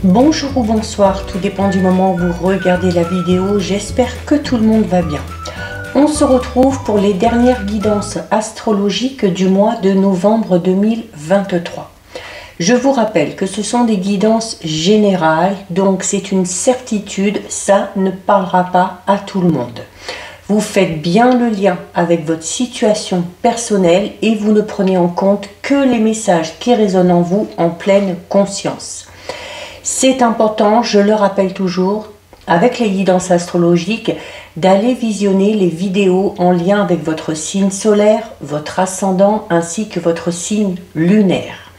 Bonjour ou bonsoir, tout dépend du moment où vous regardez la vidéo, j'espère que tout le monde va bien. On se retrouve pour les dernières guidances astrologiques du mois de novembre 2023. Je vous rappelle que ce sont des guidances générales, donc c'est une certitude, ça ne parlera pas à tout le monde. Vous faites bien le lien avec votre situation personnelle et vous ne prenez en compte que les messages qui résonnent en vous en pleine conscience. C'est important, je le rappelle toujours, avec les guidances astrologiques, d'aller visionner les vidéos en lien avec votre signe solaire, votre ascendant ainsi que votre signe lunaire.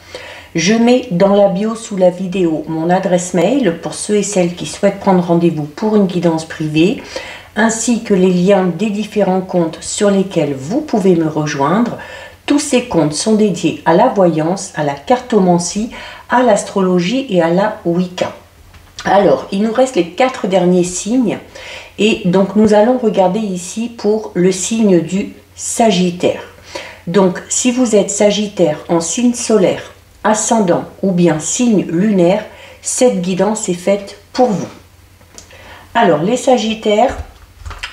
Je mets dans la bio sous la vidéo mon adresse mail pour ceux et celles qui souhaitent prendre rendez-vous pour une guidance privée, ainsi que les liens des différents comptes sur lesquels vous pouvez me rejoindre. Tous ces comptes sont dédiés à la voyance, à la cartomancie, à l'astrologie et à la Wicca. Alors, il nous reste les 4 derniers signes et donc nous allons regarder ici pour le signe du Sagittaire. Donc, si vous êtes Sagittaire en signe solaire, ascendant ou bien signe lunaire, cette guidance est faite pour vous. Alors, les Sagittaires,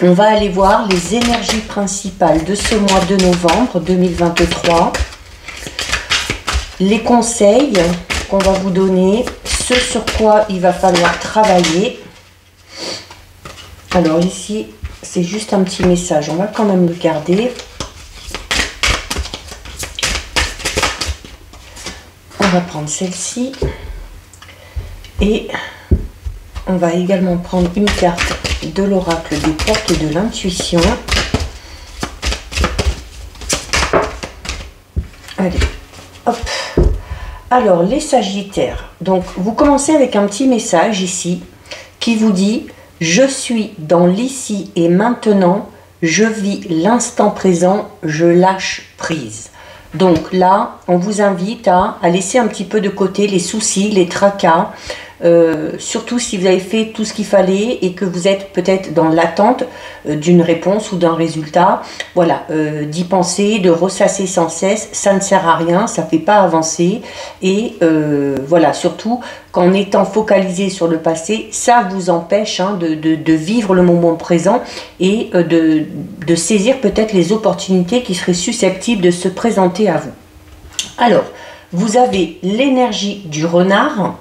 on va aller voir les énergies principales de ce mois de novembre 2023, les conseils qu'on va vous donner, ce sur quoi il va falloir travailler. Alors ici, c'est juste un petit message, on va quand même le garder. On va prendre celle-ci et on va également prendre une carte de l'oracle des portes de l'intuition. Allez, hop. Alors, les Sagittaires, donc vous commencez avec un petit message ici qui vous dit « Je suis dans l'ici et maintenant, je vis l'instant présent, je lâche prise ». Donc là, on vous invite à laisser un petit peu de côté les soucis, les tracas, surtout si vous avez fait tout ce qu'il fallait et que vous êtes peut-être dans l'attente d'une réponse ou d'un résultat. Voilà, d'y penser, de ressasser sans cesse, ça ne sert à rien, ça ne fait pas avancer. Et voilà, surtout qu'en étant focalisé sur le passé, ça vous empêche de vivre le moment présent et de saisir peut-être les opportunités qui seraient susceptibles de se présenter à vous. Alors, vous avez l'énergie du renard.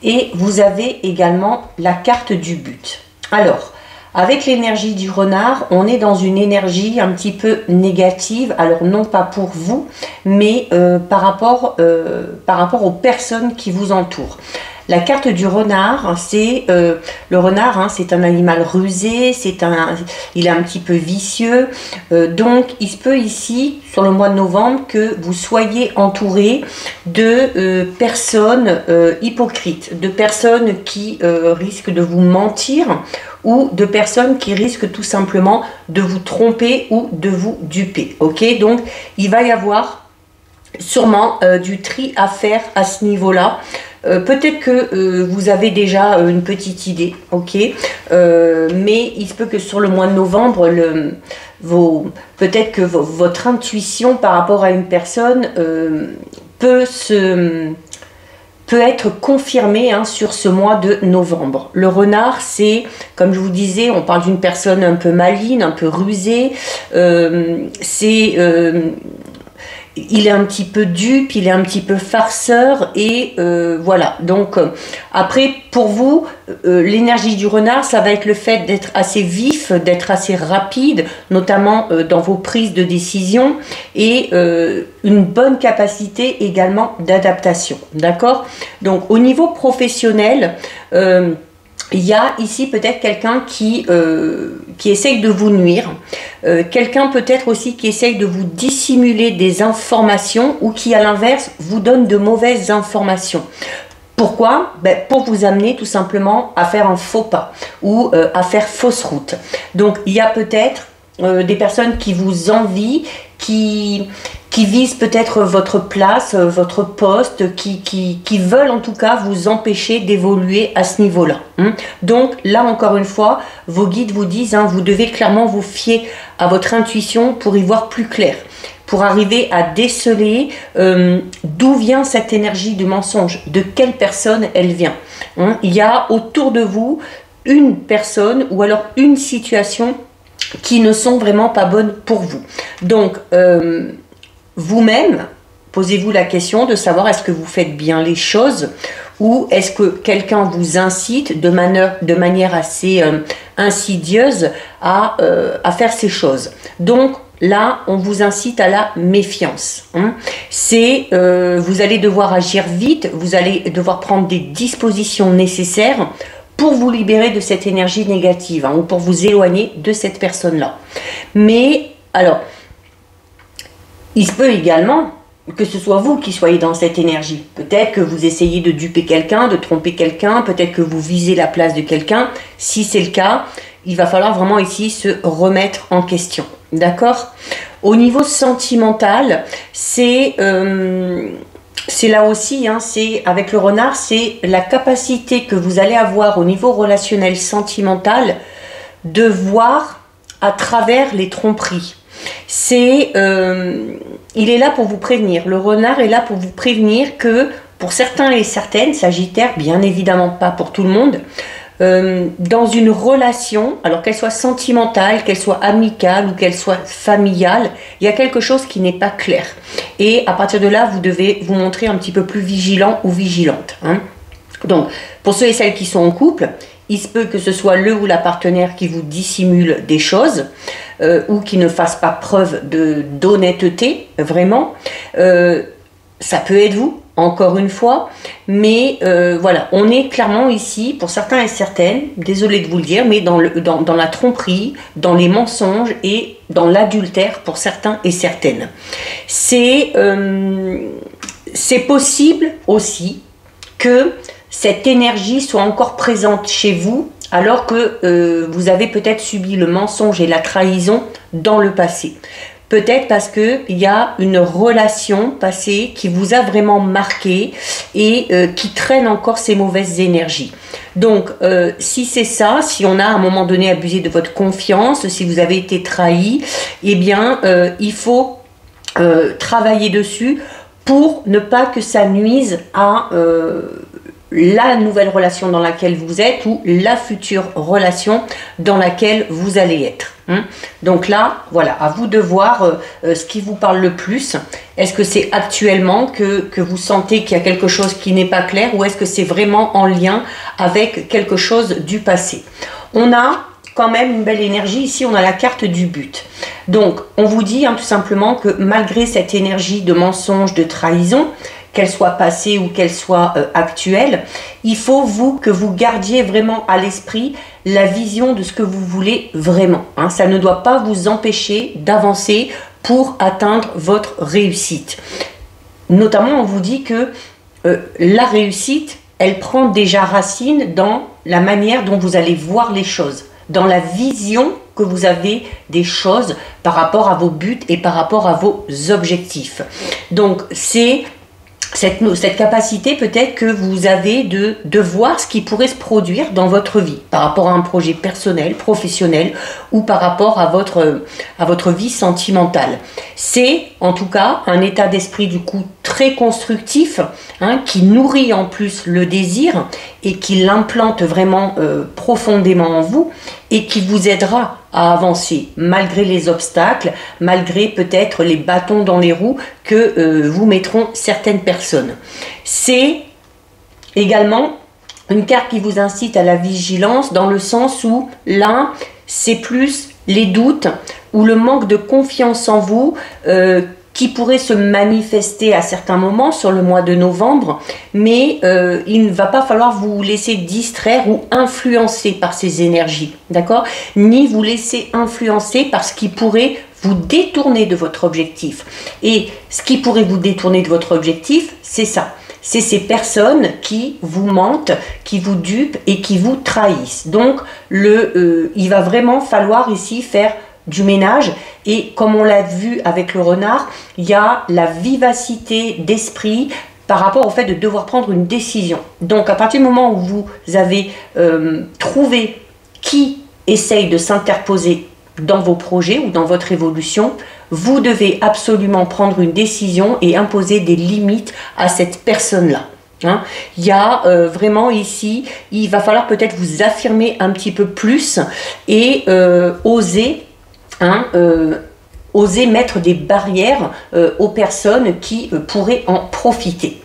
Et vous avez également la carte du but. Alors, avec l'énergie du renard, on est dans une énergie un petit peu négative. Alors, non pas pour vous, mais par rapport aux personnes qui vous entourent. La carte du renard, c'est le renard, c'est un animal rusé, il est un petit peu vicieux. Donc, il se peut ici, sur le mois de novembre, que vous soyez entouré de personnes hypocrites, de personnes qui risquent de vous mentir ou de personnes qui risquent tout simplement de vous tromper ou de vous duper. Ok, donc il va y avoir sûrement du tri à faire à ce niveau-là. Peut-être que vous avez déjà une petite idée, ok, mais il se peut que sur le mois de novembre, peut-être que votre intuition par rapport à une personne peut être confirmée sur ce mois de novembre. Le renard, c'est, comme je vous disais, on parle d'une personne un peu maligne, un peu rusée, il est un petit peu dupe, il est un petit peu farceur et voilà. Donc après, pour vous, l'énergie du renard, ça va être le fait d'être assez vif, d'être assez rapide, notamment dans vos prises de décision et une bonne capacité également d'adaptation. D'accord? Donc au niveau professionnel, il y a ici peut-être quelqu'un qui essaye de vous nuire, quelqu'un peut-être aussi qui essaye de vous dissimuler des informations ou qui à l'inverse vous donne de mauvaises informations. Pourquoi? Pour vous amener tout simplement à faire un faux pas ou à faire fausse route. Donc il y a peut-être des personnes qui vous envient, qui visent peut-être votre place, votre poste, qui veulent en tout cas vous empêcher d'évoluer à ce niveau-là. Donc là encore une fois, vos guides vous disent, vous devez clairement vous fier à votre intuition pour y voir plus clair. pour arriver à déceler d'où vient cette énergie du mensonge, de quelle personne elle vient. Hein, il y a autour de vous une personne ou alors une situation qui ne sont vraiment pas bonnes pour vous. Donc, vous-même, posez-vous la question de savoir est-ce que vous faites bien les choses ou est-ce que quelqu'un vous incite de manière assez insidieuse à faire ces choses. Donc, là, on vous incite à la méfiance. Hein. Vous allez devoir agir vite, vous allez devoir prendre des dispositions nécessaires pour vous libérer de cette énergie négative, hein, ou pour vous éloigner de cette personne-là. Mais, alors, il se peut également que ce soit vous qui soyez dans cette énergie. Peut-être que vous essayez de duper quelqu'un, de tromper quelqu'un, peut-être que vous visez la place de quelqu'un. Si c'est le cas, il va falloir vraiment ici se remettre en question. D'accord? Au niveau sentimental, c'est là aussi, hein, avec le renard, c'est la capacité que vous allez avoir au niveau relationnel sentimental de voir à travers les tromperies. Il est là pour vous prévenir. Le renard est là pour vous prévenir que pour certains et certaines, Sagittaires, bien évidemment pas pour tout le monde, dans une relation, alors qu'elle soit sentimentale, qu'elle soit amicale ou qu'elle soit familiale, il y a quelque chose qui n'est pas clair. Et à partir de là, vous devez vous montrer un petit peu plus vigilant ou vigilante. Hein. Donc, pour ceux et celles qui sont en couple, il se peut que ce soit le ou la partenaire qui vous dissimule des choses ou qui ne fasse pas preuve d'honnêteté, vraiment. Ça peut être vous, encore une fois, mais voilà, on est clairement ici, pour certains et certaines, désolé de vous le dire, mais dans la tromperie, dans les mensonges et dans l'adultère pour certains et certaines. C'est possible aussi que cette énergie soit encore présente chez vous alors que vous avez peut-être subi le mensonge et la trahison dans le passé. Peut-être parce qu'il y a une relation passée qui vous a vraiment marqué et qui traîne encore ces mauvaises énergies. Donc, si c'est ça, si on a à un moment donné abusé de votre confiance, si vous avez été trahi, eh bien, il faut travailler dessus pour ne pas que ça nuise à la nouvelle relation dans laquelle vous êtes ou la future relation dans laquelle vous allez être. Hein. Donc là, voilà, à vous de voir ce qui vous parle le plus. Est-ce que c'est actuellement que vous sentez qu'il y a quelque chose qui n'est pas clair ou est-ce que c'est vraiment en lien avec quelque chose du passé? On a quand même une belle énergie. Ici, on a la carte du but. Donc, on vous dit hein, tout simplement que malgré cette énergie de mensonge, de trahison, qu'elle soit passée ou qu'elle soit actuelle, il faut que vous gardiez vraiment à l'esprit la vision de ce que vous voulez vraiment. Hein. Ça ne doit pas vous empêcher d'avancer pour atteindre votre réussite. Notamment, on vous dit que la réussite, elle prend déjà racine dans la manière dont vous allez voir les choses, dans la vision que vous avez des choses par rapport à vos buts et par rapport à vos objectifs. Donc, c'est cette capacité peut-être que vous avez de voir ce qui pourrait se produire dans votre vie par rapport à un projet personnel, professionnel ou par rapport à votre vie sentimentale. C'est en tout cas un état d'esprit du coup très constructif hein, qui nourrit en plus le désir et qui l'implante vraiment profondément en vous et qui vous aidera à avancer malgré les obstacles, malgré peut-être les bâtons dans les roues que vous mettront certaines personnes. C'est également une carte qui vous incite à la vigilance dans le sens où là, c'est plus les doutes ou le manque de confiance en vous qui pourrait se manifester à certains moments sur le mois de novembre, mais il ne va pas falloir vous laisser distraire ou influencer par ces énergies, d'accord? Ni vous laisser influencer par ce qui pourrait vous détourner de votre objectif. Et ce qui pourrait vous détourner de votre objectif, c'est ça. C'est ces personnes qui vous mentent, qui vous dupent et qui vous trahissent. Donc, il va vraiment falloir ici faire du ménage et comme on l'a vu avec le renard, il y a la vivacité d'esprit par rapport au fait de devoir prendre une décision. Donc à partir du moment où vous avez trouvé qui essaye de s'interposer dans vos projets ou dans votre évolution, vous devez absolument prendre une décision et imposer des limites à cette personne-là. Hein. Il y a vraiment ici, il va falloir peut-être vous affirmer un petit peu plus et oser, hein, oser mettre des barrières aux personnes qui pourraient en profiter.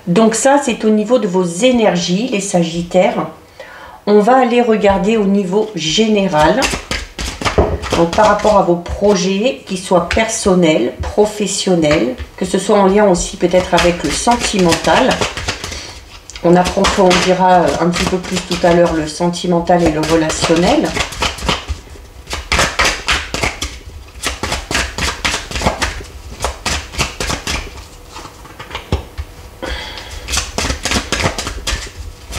Donc ça, c'est au niveau de vos énergies, les Sagittaires. On va aller regarder au niveau général. Donc par rapport à vos projets, qu'ils soient personnels, professionnels, que ce soit en lien aussi peut-être avec le sentimental. On approfondira un petit peu plus tout à l'heure le sentimental et le relationnel.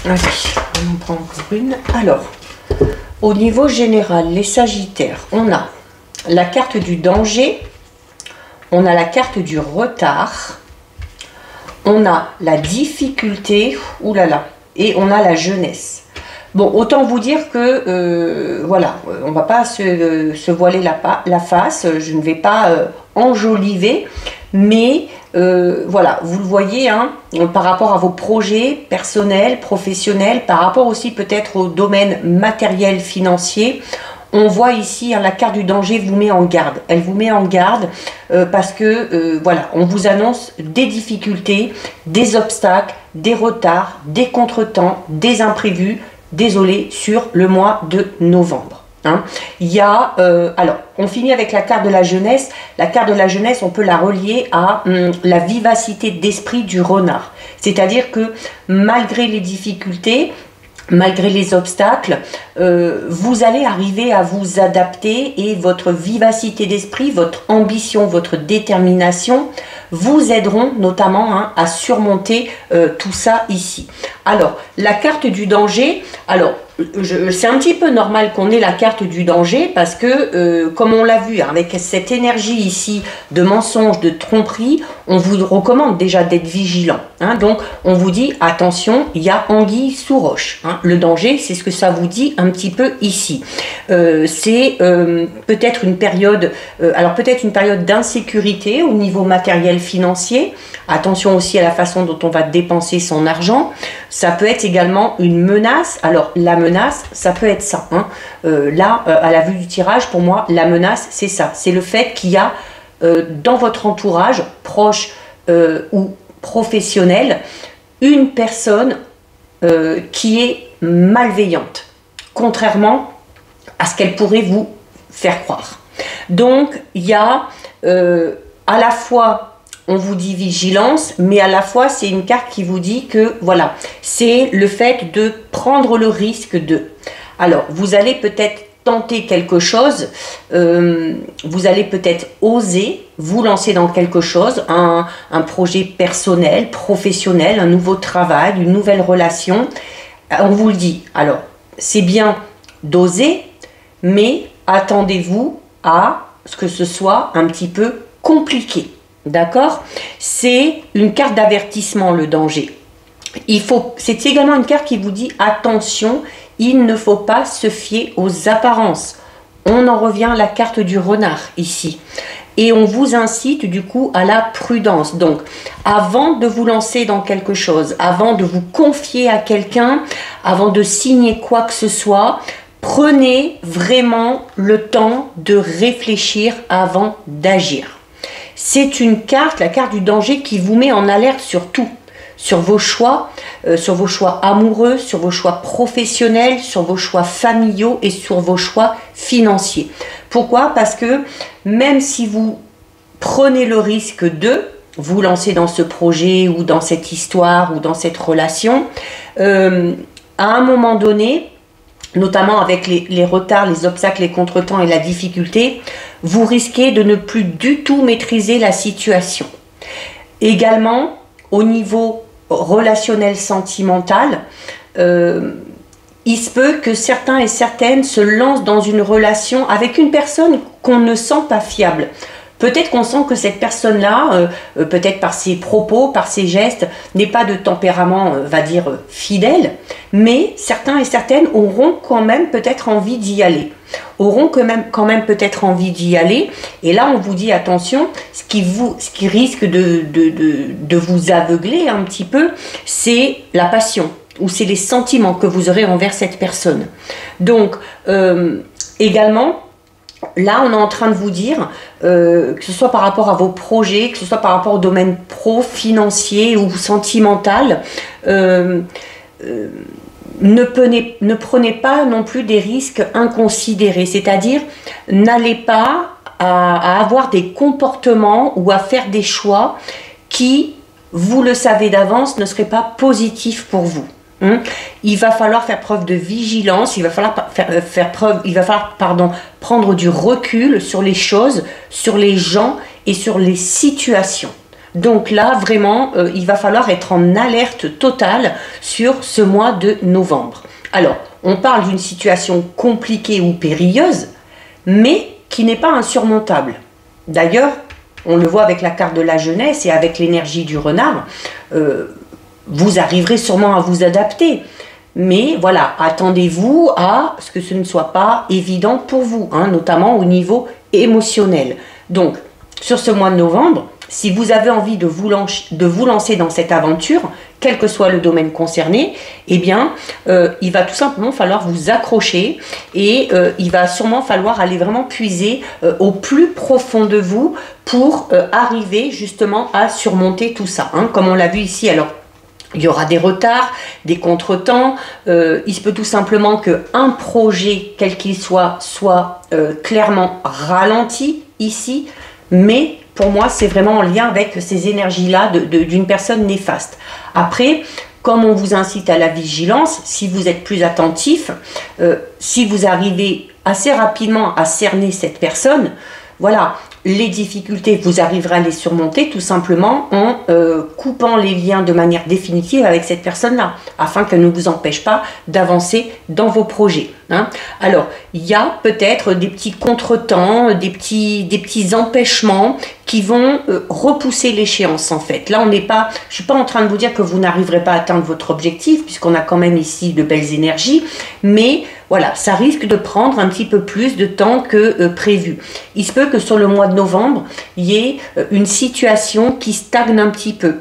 Allez, on en prend encore une. Alors, au niveau général, les Sagittaires, on a la carte du danger, on a la carte du retard, on a la difficulté, oulala, et on a la jeunesse. Bon, autant vous dire que, voilà, on ne va pas se voiler la face, je ne vais pas enjoliver, mais voilà, vous le voyez, hein, par rapport à vos projets personnels, professionnels, par rapport aussi peut-être au domaine matériel, financier, on voit ici, hein, la carte du danger vous met en garde. Elle vous met en garde parce que, voilà, on vous annonce des difficultés, des obstacles, des retards, des contretemps, des imprévus, désolé, sur le mois de novembre. Hein. Il y a, alors, on finit avec la carte de la jeunesse. La carte de la jeunesse, on peut la relier à la vivacité d'esprit du renard. C'est-à-dire que malgré les difficultés, malgré les obstacles, vous allez arriver à vous adapter et votre vivacité d'esprit, votre ambition, votre détermination vous aideront notamment, hein, à surmonter tout ça ici. Alors, la carte du danger, alors c'est un petit peu normal qu'on ait la carte du danger parce que, comme on l'a vu, hein, avec cette énergie ici de mensonge, de tromperie, on vous recommande déjà d'être vigilant. Hein, donc, on vous dit, attention, il y a anguille sous roche. Hein, le danger, c'est ce que ça vous dit un petit peu ici. C'est peut-être une période, alors peut-être une période d'insécurité au niveau matériel financier. Attention aussi à la façon dont on va dépenser son argent. Ça peut être également une menace. Alors, la menace, ça peut être ça. Hein. Là, à la vue du tirage, pour moi, la menace, c'est ça. C'est le fait qu'il y a dans votre entourage, proche ou professionnel, une personne qui est malveillante, contrairement à ce qu'elle pourrait vous faire croire. Donc, il y a à la fois, on vous dit vigilance, mais à la fois, c'est une carte qui vous dit que, voilà, c'est le fait de prendre le risque de. Alors, vous allez peut-être tenter quelque chose, vous allez peut-être oser vous lancer dans quelque chose, un projet personnel, professionnel, un nouveau travail, une nouvelle relation. On vous le dit. Alors, c'est bien d'oser, mais attendez-vous à ce que ce soit un petit peu compliqué. D'accord? C'est une carte d'avertissement, le danger. C'est également une carte qui vous dit attention, il ne faut pas se fier aux apparences. On en revient à la carte du renard ici. Et on vous incite du coup à la prudence. Donc, avant de vous lancer dans quelque chose, avant de vous confier à quelqu'un, avant de signer quoi que ce soit, prenez vraiment le temps de réfléchir avant d'agir. C'est une carte, la carte du danger, qui vous met en alerte sur tout. Sur vos choix amoureux, sur vos choix professionnels, sur vos choix familiaux et sur vos choix financiers. Pourquoi? Parce que même si vous prenez le risque de vous lancer dans ce projet ou dans cette histoire ou dans cette relation, à un moment donné, notamment avec les retards, les obstacles, les contretemps et la difficulté, vous risquez de ne plus du tout maîtriser la situation. Également, au niveau relationnel sentimental, il se peut que certains et certaines se lancent dans une relation avec une personne qu'on ne sent pas fiable. Peut-être qu'on sent que cette personne-là, peut-être par ses propos, par ses gestes, n'est pas de tempérament, va dire, fidèle, mais certains et certaines auront quand même peut-être envie d'y aller. auront quand même peut-être envie d'y aller. Et là, on vous dit attention, ce qui risque de vous aveugler un petit peu, c'est la passion ou c'est les sentiments que vous aurez envers cette personne. Donc, également, là, on est en train de vous dire, que ce soit par rapport à vos projets, que ce soit par rapport au domaine pro, financier ou sentimental, ne prenez pas non plus des risques inconsidérés, c'est-à-dire n'allez pas à avoir des comportements ou à faire des choix qui, vous le savez d'avance, ne seraient pas positifs pour vous. Il va falloir faire preuve de vigilance, il va falloir prendre du recul sur les choses, sur les gens et sur les situations. Donc là, vraiment, il va falloir être en alerte totale sur ce mois de novembre. Alors, on parle d'une situation compliquée ou périlleuse, mais qui n'est pas insurmontable. D'ailleurs, on le voit avec la carte de la jeunesse et avec l'énergie du renard, vous arriverez sûrement à vous adapter. Mais voilà, attendez-vous à ce que ce ne soit pas évident pour vous, notamment au niveau émotionnel. Donc, sur ce mois de novembre, si vous avez envie de vous lancer dans cette aventure, quel que soit le domaine concerné, eh bien, il va tout simplement falloir vous accrocher et il va sûrement falloir aller vraiment puiser au plus profond de vous pour arriver justement à surmonter tout ça. Comme on l'a vu ici, alors, il y aura des retards, des contretemps. Il se peut tout simplement qu'un projet, quel qu'il soit clairement ralenti ici, mais pour moi, c'est vraiment en lien avec ces énergies-là d'une personne néfaste. Après, comme on vous incite à la vigilance, si vous êtes plus attentif, si vous arrivez assez rapidement à cerner cette personne, voilà, les difficultés, vous arriverez à les surmonter tout simplement en coupant les liens de manière définitive avec cette personne-là, afin qu'elle ne vous empêche pas d'avancer dans vos projets. Alors, il y a peut-être des petits contretemps, des petits empêchements qui vont repousser l'échéance en fait. Là, je ne suis pas en train de vous dire que vous n'arriverez pas à atteindre votre objectif, puisqu'on a quand même ici de belles énergies, mais voilà, ça risque de prendre un petit peu plus de temps que prévu. Il se peut que sur le mois de novembre, il y ait une situation qui stagne un petit peu.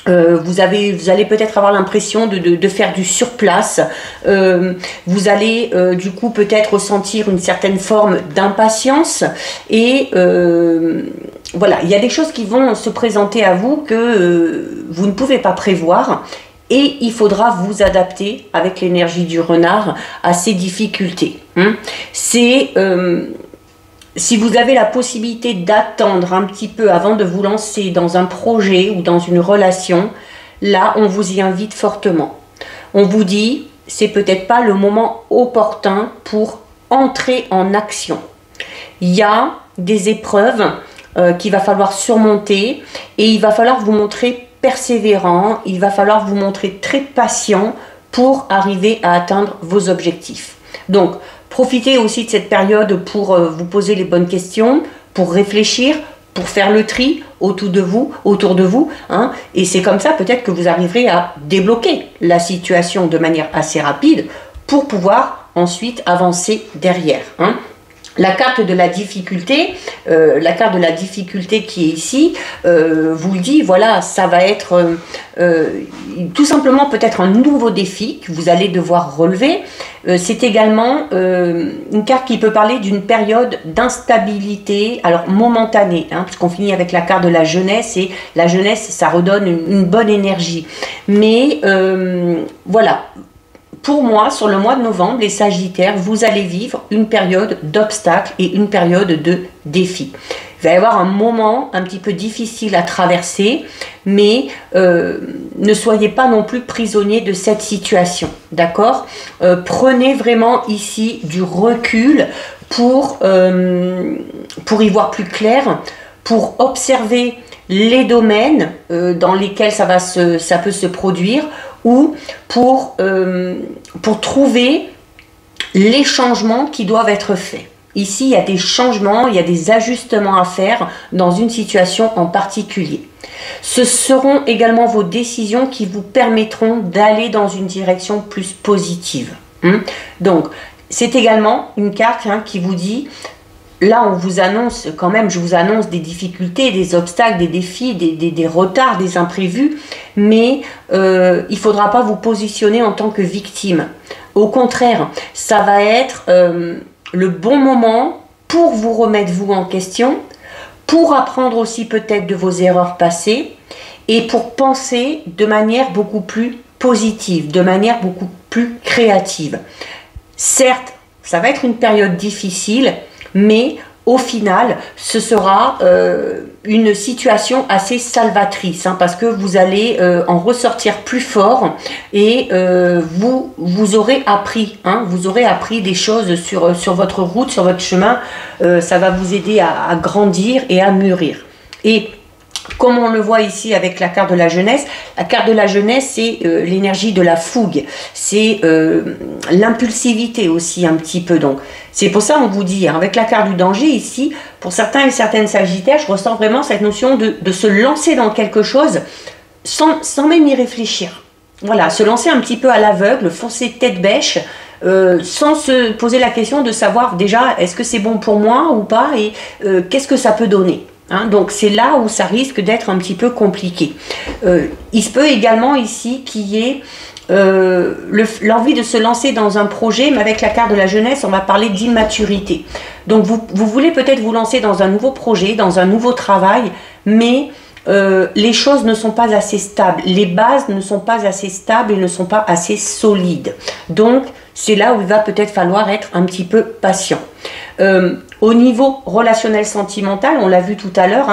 Vous allez peut-être avoir l'impression de faire du surplace. Vous allez du coup peut-être ressentir une certaine forme d'impatience et voilà, il y a des choses qui vont se présenter à vous que vous ne pouvez pas prévoir. Et il faudra vous adapter avec l'énergie du renard à ces difficultés. Si vous avez la possibilité d'attendre un petit peu avant de vous lancer dans un projet ou dans une relation, là, on vous y invite fortement. On vous dit, c'est peut-être pas le moment opportun pour entrer en action. Il y a des épreuves qu'il va falloir surmonter et il va falloir vous montrer persévérant, il va falloir vous montrer très patient pour arriver à atteindre vos objectifs. Donc, profitez aussi de cette période pour vous poser les bonnes questions, pour réfléchir, pour faire le tri autour de vous, et c'est comme ça peut-être que vous arriverez à débloquer la situation de manière assez rapide pour pouvoir ensuite avancer derrière. La carte de la difficulté qui est ici, vous le dit, voilà, ça va être tout simplement peut-être un nouveau défi que vous allez devoir relever. C'est également une carte qui peut parler d'une période d'instabilité, alors momentanée, puisqu'on finit avec la carte de la jeunesse, et la jeunesse, ça redonne une bonne énergie. Mais voilà. Pour moi, sur le mois de novembre, les Sagittaires, vous allez vivre une période d'obstacles et une période de défis. Il va y avoir un moment un petit peu difficile à traverser, mais ne soyez pas non plus prisonnier de cette situation, d'accord? Prenez vraiment ici du recul pour y voir plus clair, pour observer les domaines dans lesquels ça peut se produire, ou pour trouver les changements qui doivent être faits. Ici, il y a des changements, il y a des ajustements à faire dans une situation en particulier. Ce seront également vos décisions qui vous permettront d'aller dans une direction plus positive. Donc, C'est également une carte qui vous dit, là on vous annonce quand même, je vous annonce des difficultés, des obstacles, des défis, des retards, des imprévus, mais il ne faudra pas vous positionner en tant que victime. Au contraire, ça va être le bon moment pour vous remettre vous en question, pour apprendre aussi peut-être de vos erreurs passées et pour penser de manière beaucoup plus positive, de manière beaucoup plus créative. Certes, ça va être une période difficile, mais au final, ce sera une situation assez salvatrice, parce que vous allez en ressortir plus fort et vous aurez appris, vous aurez appris des choses sur votre route, sur votre chemin. Ça va vous aider à grandir et à mûrir. Et comme on le voit ici avec la carte de la jeunesse c'est l'énergie de la fougue, c'est l'impulsivité aussi un petit peu. Donc c'est pour ça on vous dit, avec la carte du danger ici, pour certains et certaines sagittaires, je ressens vraiment cette notion de se lancer dans quelque chose sans même y réfléchir. Voilà, se lancer un petit peu à l'aveugle, foncer tête bêche, sans se poser la question de savoir déjà est-ce que c'est bon pour moi ou pas et qu'est-ce que ça peut donner. Donc c'est là où ça risque d'être un petit peu compliqué. Il se peut également ici qu'il y ait l'envie de se lancer dans un projet, mais avec la carte de la jeunesse, on va parler d'immaturité. Donc vous voulez peut-être vous lancer dans un nouveau projet, dans un nouveau travail, mais les choses ne sont pas assez stables, les bases ne sont pas assez stables et ne sont pas assez solides. Donc c'est là où il va peut-être falloir être un petit peu patient. Au niveau relationnel sentimental, on l'a vu tout à l'heure,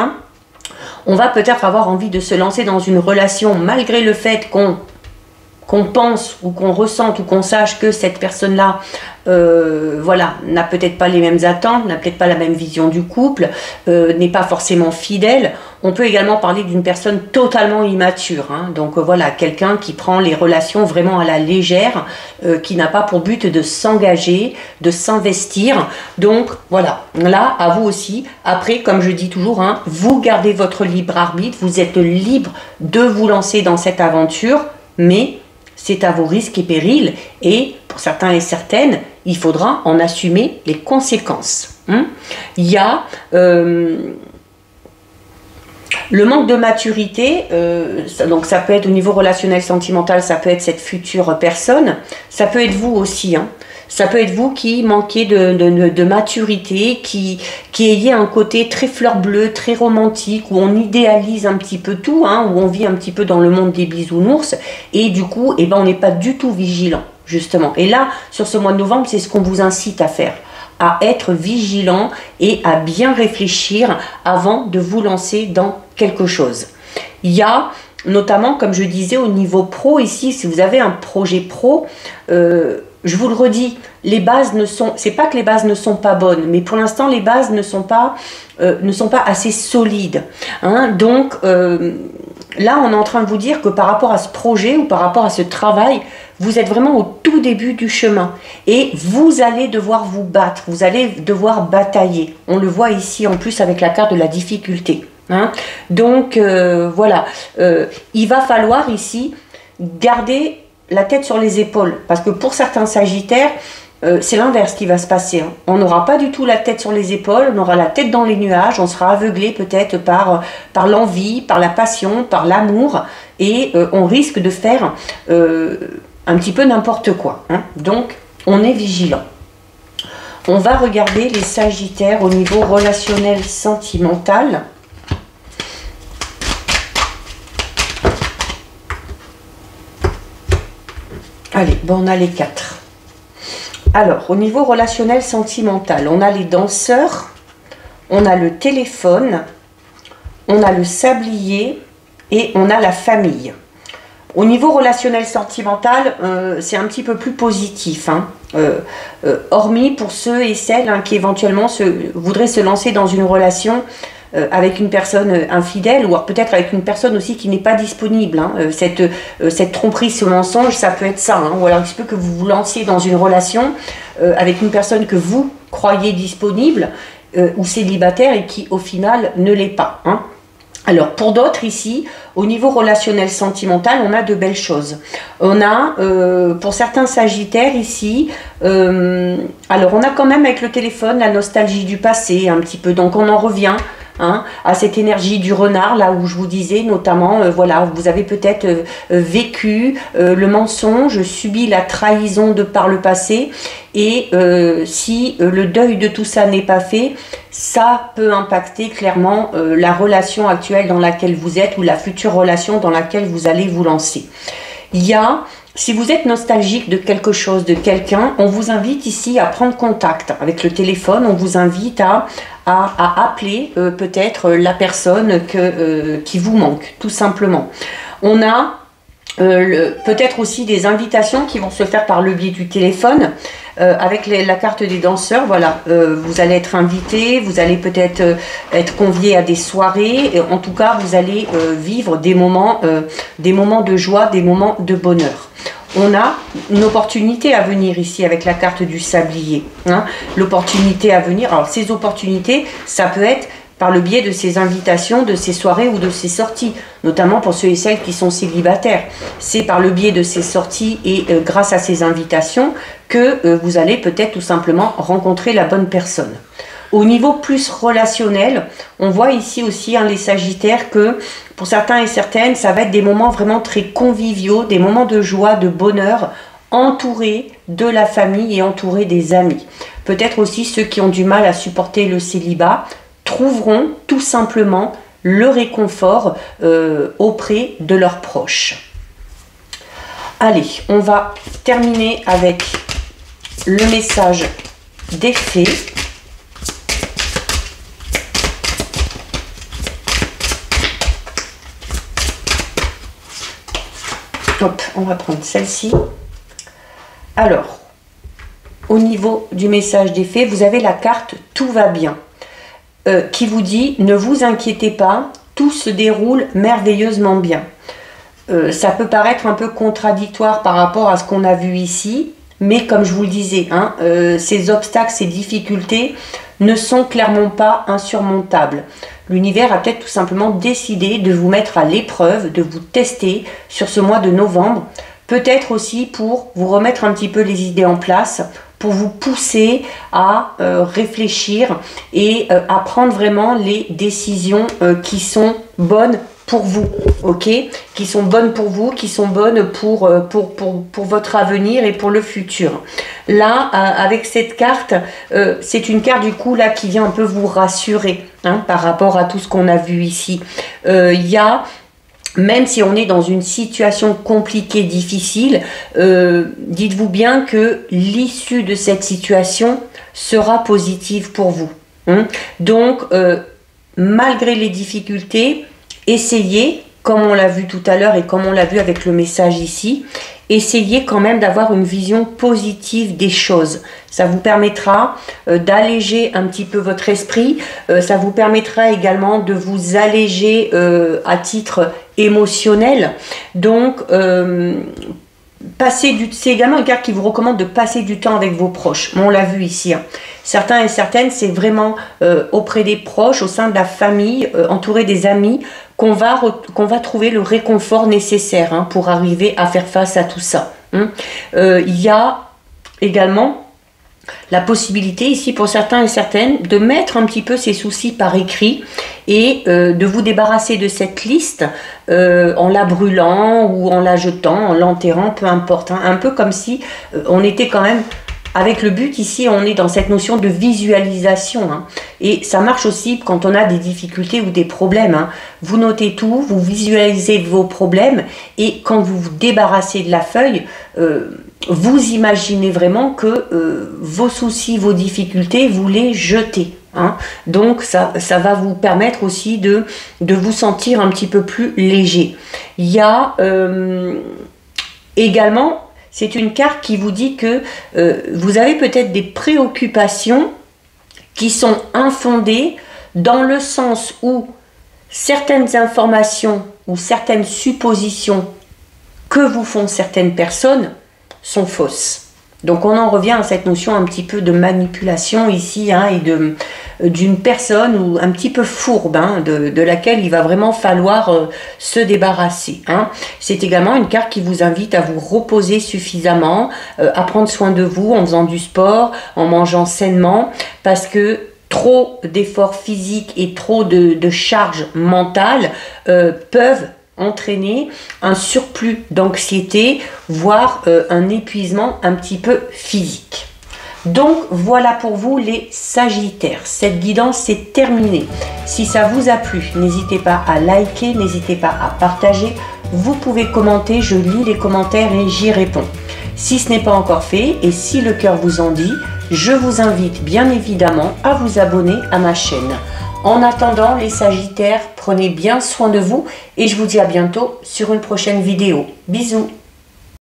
on va peut-être avoir envie de se lancer dans une relation malgré le fait qu'on pense ou qu'on ressente ou qu'on sache que cette personne-là voilà, n'a peut-être pas les mêmes attentes, n'a peut-être pas la même vision du couple, n'est pas forcément fidèle. On peut également parler d'une personne totalement immature, donc voilà, quelqu'un qui prend les relations vraiment à la légère, qui n'a pas pour but de s'engager, de s'investir. Donc voilà, là à vous aussi. Après, comme je dis toujours, vous gardez votre libre arbitre, vous êtes libre de vous lancer dans cette aventure, mais c'est à vos risques et périls, et pour certains et certaines, il faudra en assumer les conséquences. Il y a le manque de maturité, donc ça peut être au niveau relationnel sentimental, ça peut être cette future personne, ça peut être vous aussi, ça peut être vous qui manquez de maturité, qui ayez un côté très fleur bleue, très romantique, où on idéalise un petit peu tout, où on vit un petit peu dans le monde des bisounours, et du coup, on n'est pas du tout vigilant, justement. Et là, sur ce mois de novembre, c'est ce qu'on vous incite à faire, à être vigilant et à bien réfléchir avant de vous lancer dans quelque chose. Il y a notamment, comme je disais, au niveau pro, ici, si vous avez un projet pro, je vous le redis, les bases ne sont, c'est pas que les bases ne sont pas bonnes, mais pour l'instant les bases ne sont pas assez solides. Donc là, on est en train de vous dire que par rapport à ce projet ou par rapport à ce travail, vous êtes vraiment au tout début du chemin et vous allez devoir vous battre, vous allez devoir batailler. On le voit ici en plus avec la carte de la difficulté. Donc voilà, il va falloir ici garder la tête sur les épaules, parce que pour certains sagittaires, c'est l'inverse qui va se passer. On n'aura pas du tout la tête sur les épaules, on aura la tête dans les nuages, on sera aveuglé peut-être par l'envie, par la passion, par l'amour, et on risque de faire un petit peu n'importe quoi. Donc, on est vigilant. On va regarder les sagittaires au niveau relationnel sentimental. Allez, on a les 4. Alors, au niveau relationnel sentimental, on a les danseurs, on a le téléphone, on a le sablier et on a la famille. Au niveau relationnel sentimental, c'est un petit peu plus positif, hormis pour ceux et celles qui éventuellement voudraient se lancer dans une relation avec une personne infidèle, ou peut-être avec une personne aussi qui n'est pas disponible. Cette tromperie, ce mensonge, ça peut être ça. Ou alors il se peut que vous vous lanciez dans une relation avec une personne que vous croyez disponible ou célibataire et qui au final ne l'est pas. Alors, pour d'autres ici, au niveau relationnel sentimental, on a de belles choses. On a, pour certains sagittaires ici, alors on a quand même avec le téléphone la nostalgie du passé un petit peu, donc on en revient à cette énergie du renard, là où je vous disais notamment, voilà, vous avez peut-être vécu le mensonge, subi la trahison de par le passé, et si le deuil de tout ça n'est pas fait, ça peut impacter clairement la relation actuelle dans laquelle vous êtes ou la future relation dans laquelle vous allez vous lancer. Il y a, si vous êtes nostalgique de quelque chose, de quelqu'un, on vous invite ici à prendre contact avec le téléphone, on vous invite à appeler peut-être la personne qui vous manque, tout simplement. On a peut-être aussi des invitations qui vont se faire par le biais du téléphone, avec la carte des danseurs, voilà, vous allez être invité, vous allez peut-être être convié à des soirées, en tout cas vous allez vivre des moments de joie, des moments de bonheur. On a une opportunité à venir ici avec la carte du sablier, l'opportunité à venir. Alors ces opportunités, ça peut être par le biais de ces invitations, de ces soirées ou de ces sorties, notamment pour ceux et celles qui sont célibataires. C'est par le biais de ces sorties et grâce à ces invitations que vous allez peut-être tout simplement rencontrer la bonne personne. Au niveau plus relationnel, on voit ici aussi les Sagittaires que pour certains et certaines, ça va être des moments vraiment très conviviaux, des moments de joie, de bonheur, entourés de la famille et entourés des amis. Peut-être aussi ceux qui ont du mal à supporter le célibat trouveront tout simplement le réconfort auprès de leurs proches. Allez, on va terminer avec le message des fées. Hop, on va prendre celle-ci. Alors, au niveau du message des fées, vous avez la carte « Tout va bien ». Qui vous dit « Ne vous inquiétez pas, tout se déroule merveilleusement bien ». Ça peut paraître un peu contradictoire par rapport à ce qu'on a vu ici, mais comme je vous le disais, ces obstacles, ces difficultés ne sont clairement pas insurmontables. L'univers a peut-être tout simplement décidé de vous mettre à l'épreuve, de vous tester sur ce mois de novembre, peut-être aussi pour vous remettre un petit peu les idées en place, pour vous pousser à réfléchir et à prendre vraiment les décisions qui sont bonnes pour vous, ok? Qui sont bonnes pour vous, qui sont bonnes pour votre avenir et pour le futur. Là, avec cette carte, c'est une carte du coup là qui vient un peu vous rassurer par rapport à tout ce qu'on a vu ici. Il y a... Même si on est dans une situation compliquée, difficile, dites-vous bien que l'issue de cette situation sera positive pour vous. Donc, malgré les difficultés, essayez, comme on l'a vu tout à l'heure et comme on l'a vu avec le message ici, essayez quand même d'avoir une vision positive des choses. Ça vous permettra d'alléger un petit peu votre esprit. Ça vous permettra également de vous alléger à titre émotionnel. Donc, c'est également une carte qui vous recommande de passer du temps avec vos proches. On l'a vu ici. Certains et certaines, c'est vraiment auprès des proches, au sein de la famille, entouré des amis, qu'on va trouver le réconfort nécessaire pour arriver à faire face à tout ça. Il y a également la possibilité ici pour certains et certaines de mettre un petit peu ces soucis par écrit et de vous débarrasser de cette liste en la brûlant ou en la jetant, en l'enterrant, peu importe. Un peu comme si on était quand même... Avec le but ici, on est dans cette notion de visualisation. Et ça marche aussi quand on a des difficultés ou des problèmes. Vous notez tout, vous visualisez vos problèmes et quand vous vous débarrassez de la feuille, vous imaginez vraiment que vos soucis, vos difficultés, vous les jetez. Donc ça va vous permettre aussi de vous sentir un petit peu plus léger. Il y a également... C'est une carte qui vous dit que vous avez peut-être des préoccupations qui sont infondées dans le sens où certaines informations ou certaines suppositions que vous font certaines personnes sont fausses. Donc on en revient à cette notion un petit peu de manipulation ici, hein, et d'une personne ou un petit peu fourbe, hein, de laquelle il va vraiment falloir se débarrasser. Hein. C'est également une carte qui vous invite à vous reposer suffisamment, à prendre soin de vous en faisant du sport, en mangeant sainement, parce que trop d'efforts physiques et trop de charges mentales peuvent entraîner un surplus d'anxiété, voire un épuisement un petit peu physique. Donc voilà pour vous les Sagittaires. Cette guidance c'est terminé. Si ça vous a plu, n'hésitez pas à liker, n'hésitez pas à partager. Vous pouvez commenter, je lis les commentaires et j'y réponds. Si ce n'est pas encore fait et si le cœur vous en dit, je vous invite bien évidemment à vous abonner à ma chaîne. En attendant, les Sagittaires, prenez bien soin de vous et je vous dis à bientôt sur une prochaine vidéo. Bisous!